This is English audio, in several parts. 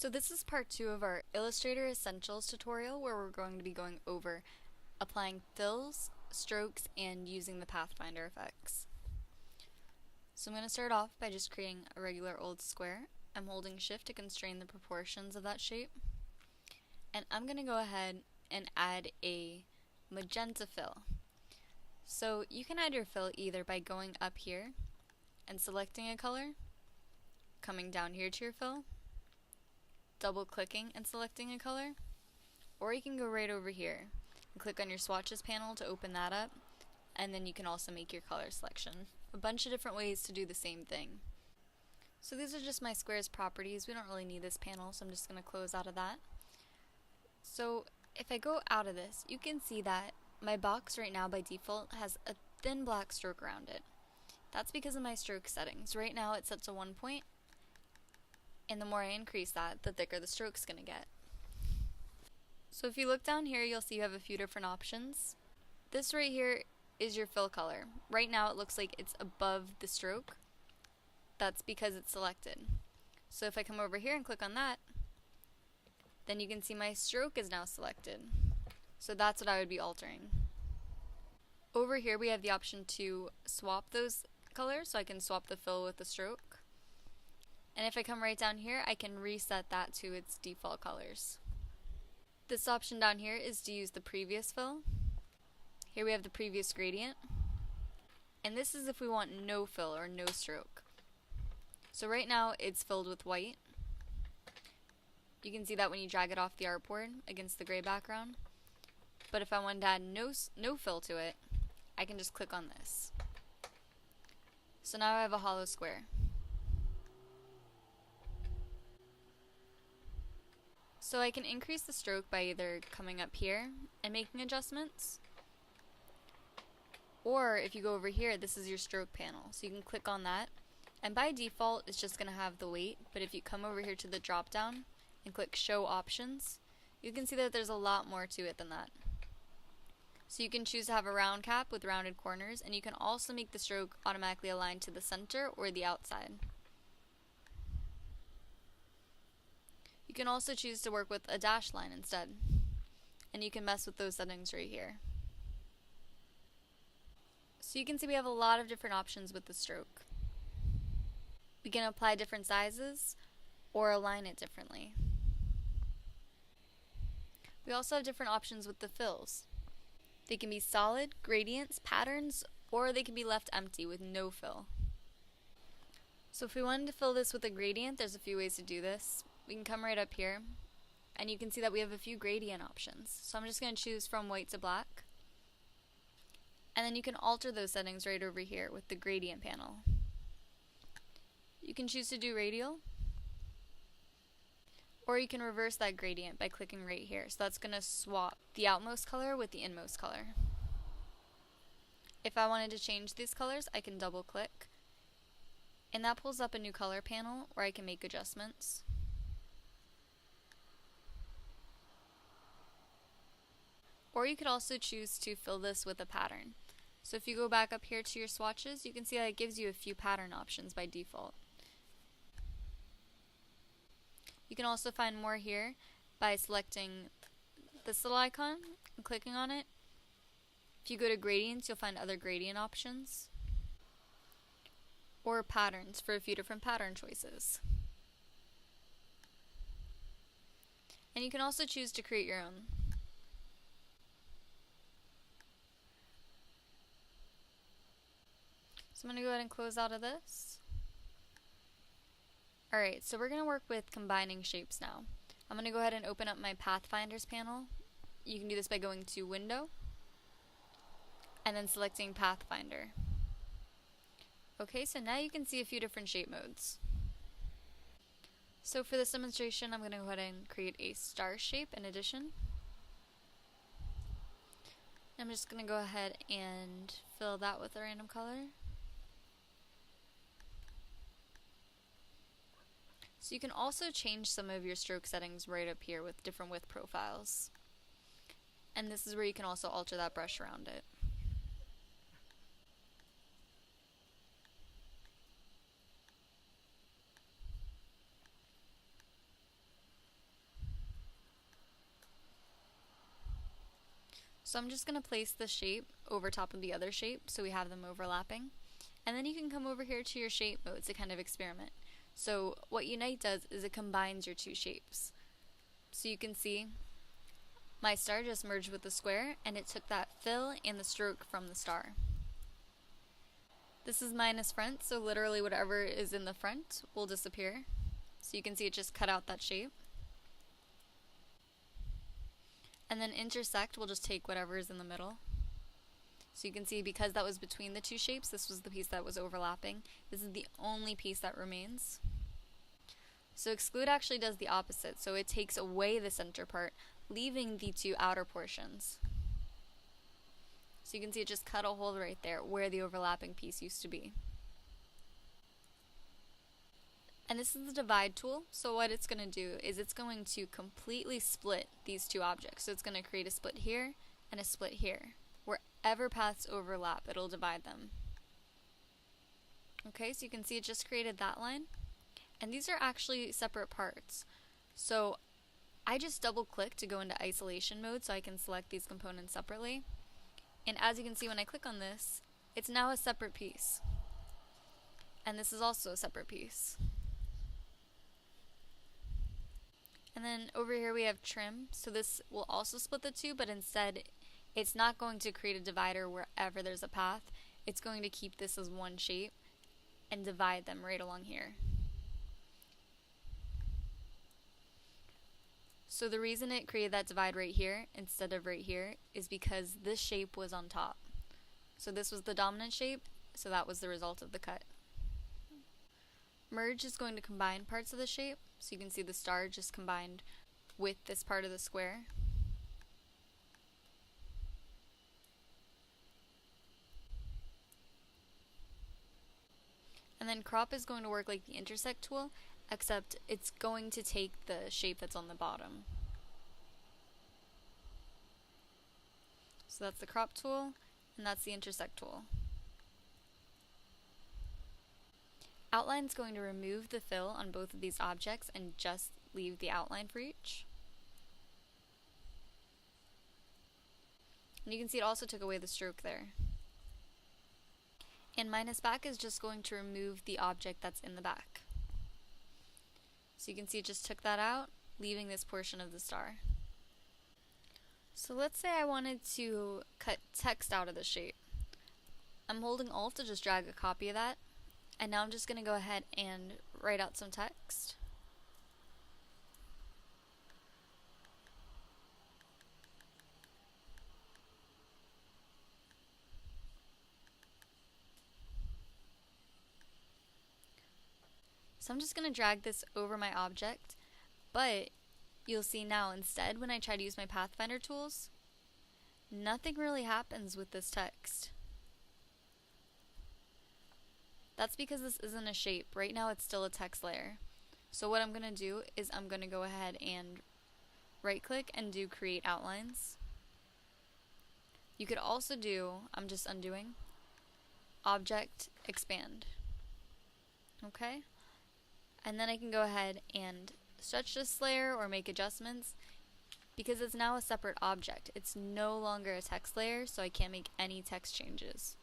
So this is part 2 of our Illustrator Essentials tutorial where we're going to be going over applying fills, strokes, and using the Pathfinder effects. So I'm going to start off by just creating a regular old square. I'm holding shift to constrain the proportions of that shape. And I'm going to go ahead and add a magenta fill. So you can add your fill either by going up here and selecting a color, coming down here to your fill, double clicking and selecting a color, or you can go right over here and click on your swatches panel to open that up, and then you can also make your color selection. A bunch of different ways to do the same thing. So these are just my squares properties. We don't really need this panel, so I'm just going to close out of that. So if I go out of this, you can see that my box right now by default has a thin black stroke around it. That's because of my stroke settings. Right now it's set to 1 point, and the more I increase that, the thicker the stroke's going to get. So if you look down here, you'll see you have a few different options. This right here is your fill color. Right now it looks like it's above the stroke. That's because it's selected. So if I come over here and click on that, then you can see my stroke is now selected. So that's what I would be altering. Over here we have the option to swap those colors, so I can swap the fill with the stroke. And if I come right down here, I can reset that to its default colors. This option down here is to use the previous fill. Here we have the previous gradient. And this is if we want no fill or no stroke. So right now it's filled with white. You can see that when you drag it off the artboard against the gray background. But if I wanted to add no fill to it, I can just click on this. So now I have a hollow square. So I can increase the stroke by either coming up here and making adjustments, or if you go over here, this is your stroke panel. So you can click on that, and by default it's just going to have the weight, but if you come over here to the drop down and click show options, you can see that there's a lot more to it than that. So you can choose to have a round cap with rounded corners, and you can also make the stroke automatically align to the center or the outside. You can also choose to work with a dashed line instead, and you can mess with those settings right here. So you can see we have a lot of different options with the stroke. We can apply different sizes or align it differently. We also have different options with the fills. They can be solid, gradients, patterns, or they can be left empty with no fill. So if we wanted to fill this with a gradient, there's a few ways to do this. We can come right up here, and you can see that we have a few gradient options. So I'm just going to choose from white to black. And then you can alter those settings right over here with the gradient panel. You can choose to do radial, or you can reverse that gradient by clicking right here. So that's going to swap the outmost color with the inmost color. If I wanted to change these colors, I can double click, and that pulls up a new color panel where I can make adjustments. Or you could also choose to fill this with a pattern. So if you go back up here to your swatches, you can see that it gives you a few pattern options by default. You can also find more here by selecting this little icon and clicking on it. If you go to gradients, you'll find other gradient options, or patterns for a few different pattern choices. And you can also choose to create your own. So I'm going to go ahead and close out of this. Alright, so we're going to work with combining shapes now. I'm going to go ahead and open up my Pathfinders panel. You can do this by going to Window, and then selecting Pathfinder. Okay, so now you can see a few different shape modes. So for this demonstration, I'm going to go ahead and create a star shape in addition. I'm just going to go ahead and fill that with a random color. So you can also change some of your stroke settings right up here with different width profiles. And this is where you can also alter that brush around it. So I'm just going to place the shape over top of the other shape so we have them overlapping. And then you can come over here to your shape mode to kind of experiment. So what Unite does is it combines your two shapes. So you can see my star just merged with the square, and it took that fill and the stroke from the star. This is minus front, so literally whatever is in the front will disappear. So you can see it just cut out that shape. And then intersect will just take whatever is in the middle. So you can see because that was between the two shapes, this was the piece that was overlapping. This is the only piece that remains. So exclude actually does the opposite, so it takes away the center part, leaving the two outer portions. So you can see it just cut a hole right there where the overlapping piece used to be. And this is the divide tool, so what it's going to do is it's going to completely split these two objects. So it's going to create a split here and a split here. Wherever paths overlap, it'll divide them. Okay, so you can see it just created that line. And these are actually separate parts. So I just double click to go into isolation mode so I can select these components separately. And as you can see when I click on this, it's now a separate piece. And this is also a separate piece. And then over here we have trim. So this will also split the two, but instead it's not going to create a divider wherever there's a path. It's going to keep this as one shape and divide them right along here. So the reason it created that divide right here instead of right here is because this shape was on top. So this was the dominant shape, so that was the result of the cut. Merge is going to combine parts of the shape, so you can see the star just combined with this part of the square. And then crop is going to work like the intersect tool, except it's going to take the shape that's on the bottom. So that's the crop tool, and that's the intersect tool. Outline is going to remove the fill on both of these objects and just leave the outline for each. And you can see it also took away the stroke there. And minus back is just going to remove the object that's in the back. So you can see it just took that out, leaving this portion of the star. So let's say I wanted to cut text out of the shape. I'm holding Alt to just drag a copy of that, and now I'm just going to go ahead and write out some text. So I'm just going to drag this over my object, but you'll see now instead when I try to use my Pathfinder tools, nothing really happens with this text. That's because this isn't a shape. Right now it's still a text layer. So what I'm going to do is I'm going to go ahead and right click and do create outlines. You could also do, I'm just undoing, object expand. Okay? And then I can go ahead and stretch this layer or make adjustments because it's now a separate object. It's no longer a text layer, so I can't make any text changes.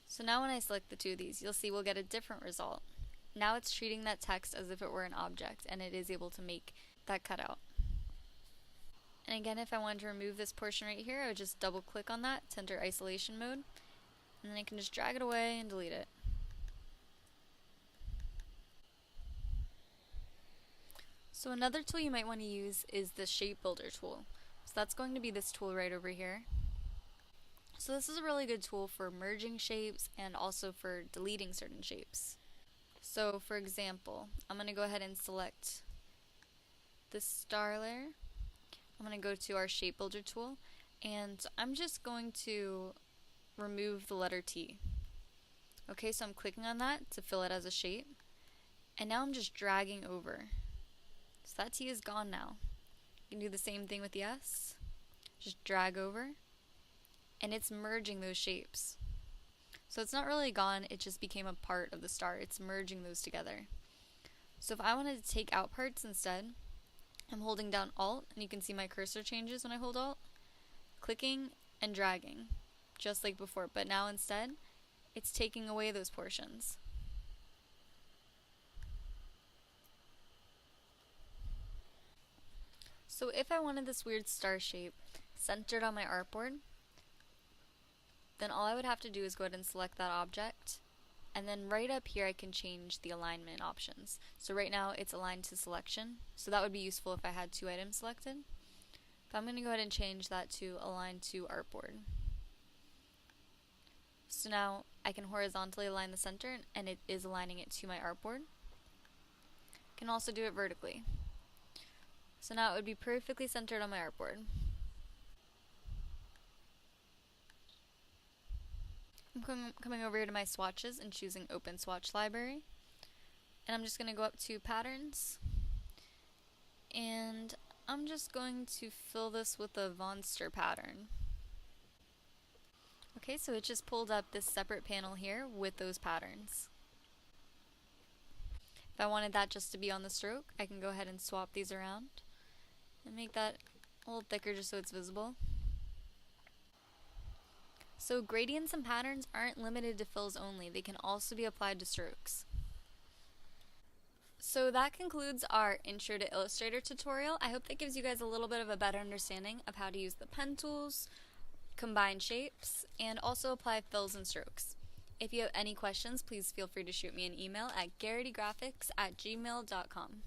So now when I select the two of these, you'll see we'll get a different result. Now it's treating that text as if it were an object, and it is able to make that cutout. And again, if I wanted to remove this portion right here, I would just double click on that to enter isolation mode, and then I can just drag it away and delete it. So another tool you might want to use is the shape builder tool. So that's going to be this tool right over here. So this is a really good tool for merging shapes and also for deleting certain shapes. So for example, I'm going to go ahead and select this star layer. I'm going to go to our shape builder tool, and I'm just going to remove the letter T. Okay, so I'm clicking on that to fill it as a shape, and now I'm just dragging over. So that T is gone now. You can do the same thing with the S. Just drag over, and it's merging those shapes. So it's not really gone, it just became a part of the star. It's merging those together. So if I wanted to take out parts instead, I'm holding down Alt, and you can see my cursor changes when I hold Alt, clicking and dragging, just like before, but now instead, it's taking away those portions. So if I wanted this weird star shape centered on my artboard, then all I would have to do is go ahead and select that object, and then right up here I can change the alignment options. So right now it's aligned to selection, so that would be useful if I had 2 items selected. But I'm going to go ahead and change that to align to artboard. So now I can horizontally align the center, and it is aligning it to my artboard. I can also do it vertically. So now it would be perfectly centered on my artboard. I'm coming over here to my swatches and choosing Open Swatch Library. And I'm just going to go up to Patterns. And I'm just going to fill this with a monster pattern. Okay, so it just pulled up this separate panel here with those patterns. If I wanted that just to be on the stroke, I can go ahead and swap these around and make that a little thicker just so it's visible. So gradients and patterns aren't limited to fills only, they can also be applied to strokes. So that concludes our Intro to Illustrator tutorial. I hope that gives you guys a little bit of a better understanding of how to use the pen tools, combine shapes, and also apply fills and strokes. If you have any questions, please feel free to shoot me an email at garritygraphics@gmail.com.